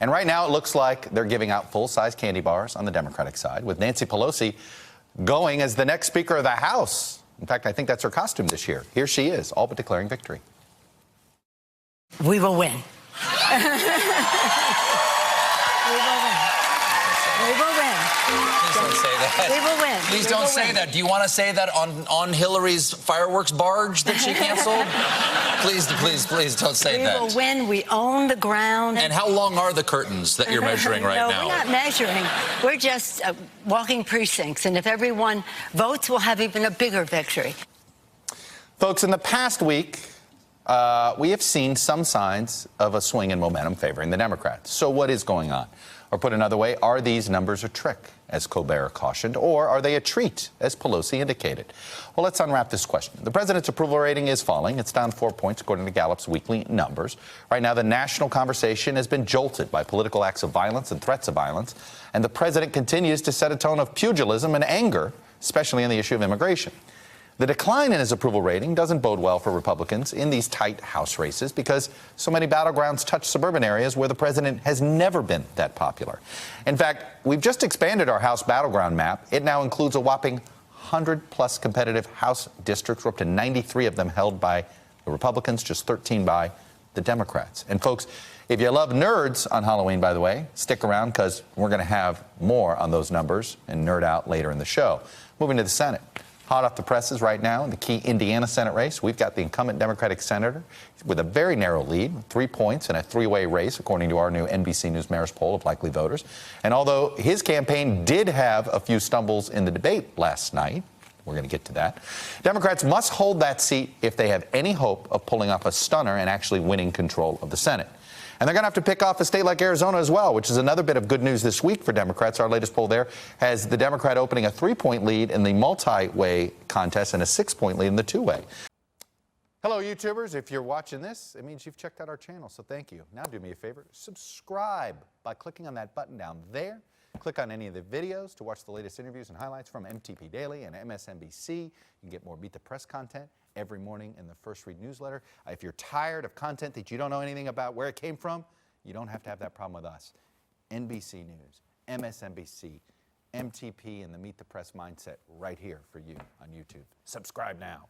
And right now it looks like they're giving out full-size candy bars on the Democratic side, with Nancy Pelosi going as the next Speaker of the House. In fact, I think that's her costume this year. Here she is, all but declaring victory. We will win. We will win. We will win. Please don't say that. We will win. Please don't say that. Do you want to say that on Hillary's fireworks barge that she canceled? Please don't say that. We will win. We own the ground. And how long are the curtains that you're measuring right now? No, we're not measuring. We're just walking precincts. And if everyone votes, we'll have even a bigger victory. Folks, in the past week, we have seen some signs of a swing in momentum favoring the Democrats. So what is going on? Or put another way, are these numbers a trick, as Colbert cautioned, or are they a treat, as Pelosi indicated? Well, let's unwrap this question. The president's approval rating is falling. It's down 4 points, according to Gallup's weekly numbers. Right now, the national conversation has been jolted by political acts of violence and threats of violence, and the president continues to set a tone of pugilism and anger, especially on the issue of immigration. The decline in his approval rating doesn't bode well for Republicans in these tight House races because so many battlegrounds touch suburban areas where the president has never been that popular. In fact, we've just expanded our House battleground map. It now includes a whopping 100-plus competitive House districts. We're up to 93 of them held by the Republicans, just 13 by the Democrats. And folks, if you love nerds on Halloween, by the way, stick around because we're going to have more on those numbers and nerd out later in the show. Moving to the Senate. Hot off the presses right now in the key Indiana Senate race, we've got the incumbent Democratic senator with a very narrow lead, 3 points in a three-way race, according to our new NBC News Marist poll of likely voters. And although his campaign did have a few stumbles in the debate last night, we're going to get to that, Democrats must hold that seat if they have any hope of pulling off a stunner and actually winning control of the Senate. And they're going to have to pick off a state like Arizona as well, which is another bit of good news this week for Democrats. Our latest poll there has the Democrat opening a 3-point lead in the multi-way contest and a 6-point lead in the two-way. Hello, YouTubers. If you're watching this, it means you've checked out our channel, so thank you. Now do me a favor. Subscribe by clicking on that button down there. Click on any of the videos to watch the latest interviews and highlights from MTP Daily and MSNBC. You can get more Beat the Press content every morning in the First Read newsletter. If you're tired of content that you don't know anything about where it came from, you don't have to have that problem with us. NBC News, MSNBC, MTP, and the Meet the Press mindset right here for you on YouTube. Subscribe now.